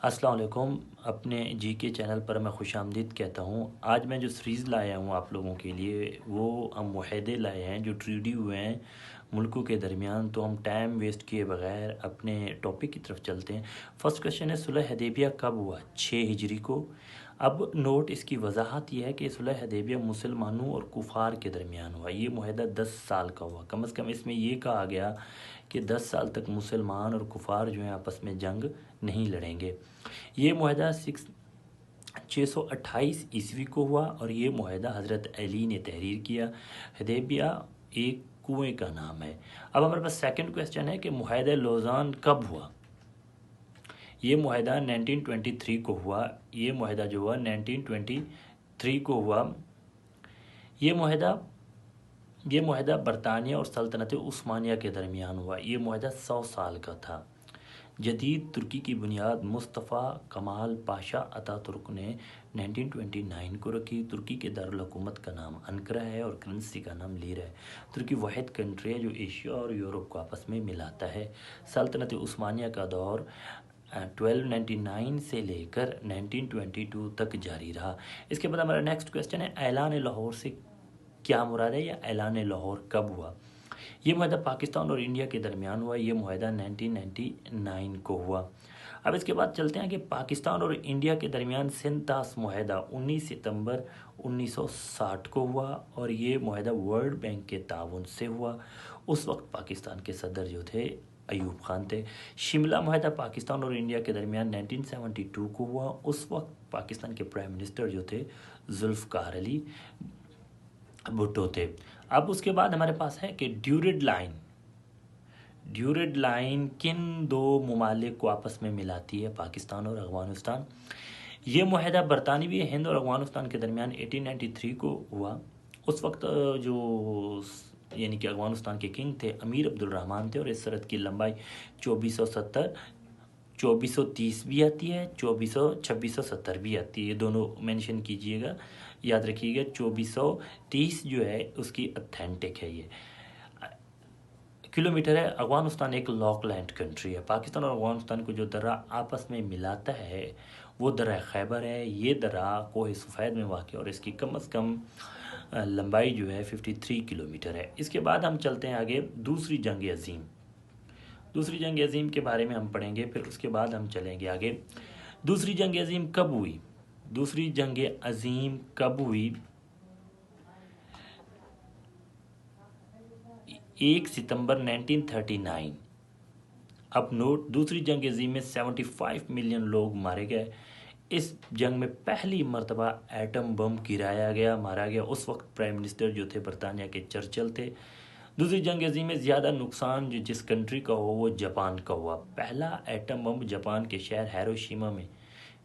अस्सलाम वालेकुम। अपने जीके चैनल पर मैं खुशामदीद कहता हूँ। आज मैं जो सीरीज़ लाया हूँ आप लोगों के लिए वो हम मुआहदे लाए हैं जो ट्रीटी हुए हैं मुल्कों के दरमियान। तो हम टाइम वेस्ट किए बगैर अपने टॉपिक की तरफ चलते हैं। फर्स्ट क्वेश्चन है, सुलह हदैबिया कब हुआ? 6 हिजरी को। अब नोट इसकी वजाहत यह है कि सुलह हदैबिया मुसलमानों और कुफार के दरमियान हुआ। ये मुआहदा 10 साल का हुआ। कम से कम इसमें यह कहा गया कि 10 साल तक मुसलमान और कुफार जो हैं आपस में जंग नहीं लड़ेंगे। ये मुआहदा 628 ईस्वी को हुआ और ये मुआहदा हज़रत अली ने तहरीर किया। हदैबिया एक कुएं का नाम है। अब हमारे पास सेकंड क्वेश्चन है कि मुआहदा लौज़ान कब हुआ? ये मुआहदा 1923 को हुआ। ये मुआहदा जो हुआ 1923 को हुआ। ये मुआहदा बरतानिया और सल्तनत उस्मानिया के दरमियान हुआ। ये मुआहदा 100 साल का था। जदीद तुर्की की बुनियाद मुस्तफ़ा कमाल पाशा अतातुर्क ने 1929 को रखी। तुर्की के दारुल हुकूमत का नाम अंकारा है और करेंसी का नाम लीरा है। तुर्की वाहिद कंट्री है जो एशिया और यूरोप को आपस में मिलाता है। सल्तनत उस्मानिया का दौर 1299 से लेकर 1922 तक जारी रहा। इसके बाद हमारा नेक्स्ट क्वेश्चन है, ऐलान लाहौर से क्या मुराद है या ऐलान लाहौर कब हुआ? ये मुआहदा पाकिस्तान और इंडिया के दरमियान हुआ। ये मुआहदा 1999 को हुआ। अब इसके बाद चलते हैं कि पाकिस्तान और इंडिया के दरमियान सिंतास मुआहदा 19 सितंबर 1960 को हुआ और ये मुआहदा वर्ल्ड बैंक के ताउन से हुआ। उस वक्त पाकिस्तान के सदर जो थे अयूब खान थे। शिमला मुआहदा पाकिस्तान और इंडिया के दरमियान 1972 को हुआ। उस वक्त पाकिस्तान के प्राइम मिनिस्टर जो थे जुल्फ़िकार अली भुट्टो थे। अब उसके बाद हमारे पास है कि ड्यूरेड लाइन किन दो ममालिक को आपस में मिलाती है? पाकिस्तान और अफगानिस्तान। ये मुआहदा बरतानवी हिंद और अफगानिस्तान के दरमियान 1893 को हुआ। उस वक्त जो यानी कि अफगानिस्तान के किंग थे अमीर अब्दुल रहमान थे और इस सरहद की लंबाई 2470 2430 भी आती है, 2670 भी आती है। ये दोनों मेंशन कीजिएगा, याद रखिएगा। 2430 जो है उसकी ऑथेंटिक है। ये किलोमीटर है। अफगानिस्तान एक लॉकलैंड कंट्री है। पाकिस्तान और अफगानिस्तान को जो दर्रा आपस में मिलाता है वो दर्रा खैबर है। ये दर्रा कोह सफ़ेद में वाक़ और इसकी कम से कम लंबाई जो है 53 किलोमीटर है। इसके बाद हम चलते हैं आगे दूसरी जंग अज़ीम। दूसरी जंग अज़ीम के बारे में हम पढ़ेंगे, फिर उसके बाद हम चलेंगे आगे। दूसरी जंग अज़ीम कब हुई? दूसरी जंग अज़ीम कब हुई? 1 सितंबर 1939। अब नोट, दूसरी जंग अज़ीम में 75 मिलियन लोग मारे गए। इस जंग में पहली मर्तबा एटम बम गिराया गया, मारा गया। उस वक्त प्राइम मिनिस्टर जो थे बरतानिया के चर्चिल थे। दूसरी जंग अज़ीम में ज़्यादा नुकसान जो जिस कंट्री का हो वो जापान का हुआ। पहला एटम बम जापान के शहर हिरोशिमा में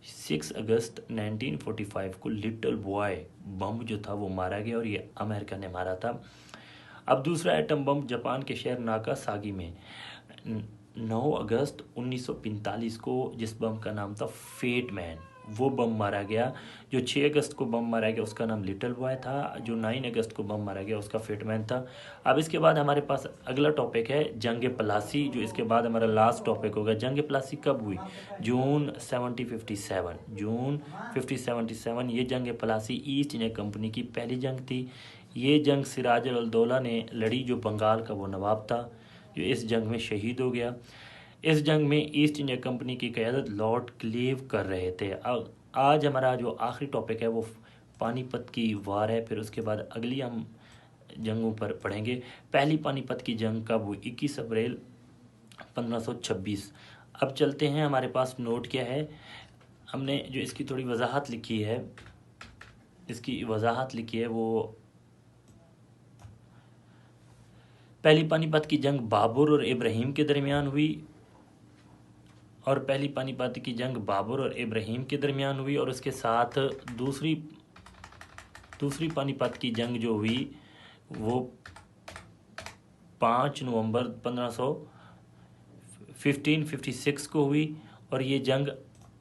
6 अगस्त 1945 को लिटिल बॉय बम जो था वो मारा गया और ये अमेरिका ने मारा था। अब दूसरा एटम बम जापान के शहर नागासाकी में 9 अगस्त 1945 को, जिस बम का नाम था फेट मैन, वो बम मारा गया। जो 6 अगस्त को बम मारा गया उसका नाम लिटिल बॉय था। जो 9 अगस्त को बम मारा गया उसका फेट मैन था। अब इसके बाद हमारे पास अगला टॉपिक है जंग प्लासी, जो इसके बाद हमारा लास्ट टॉपिक होगा। जंग प्लासी कब हुई? जून 1757। ये जंग प्लासी ईस्ट इंडिया कंपनी की पहली जंग थी। ये जंग सिराज अल दौला ने लड़ी, जो बंगाल का वो नवाब था, जो इस जंग में शहीद हो गया। इस जंग में ईस्ट इंडिया कंपनी की क़यादत लॉर्ड क्लीव कर रहे थे। आज हमारा जो आखिरी टॉपिक है वो पानीपत की वार है। फिर उसके बाद अगली हम जंगों पर पढ़ेंगे। पहली पानीपत की जंग कब हुई? 21 अप्रैल 1526। अब चलते हैं, हमारे पास नोट क्या है। हमने जो इसकी थोड़ी वजाहत लिखी है, वो पहली पानीपत की जंग बाबर और इब्राहिम के दरमियान हुई। और पहली पानीपत की जंग बाबर और इब्राहिम के दरमियान हुई और उसके साथ दूसरी पानीपत की जंग जो हुई वो 5 नवंबर 1556 को हुई और ये जंग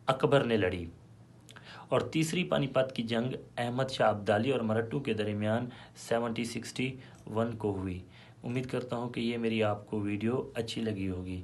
अकबर ने लड़ी। और तीसरी पानीपत की जंग अहमद शाह अब्दाली और मराठों के दरमियान 1761 को हुई। उम्मीद करता हूँ कि ये मेरी आपको वीडियो अच्छी लगी होगी।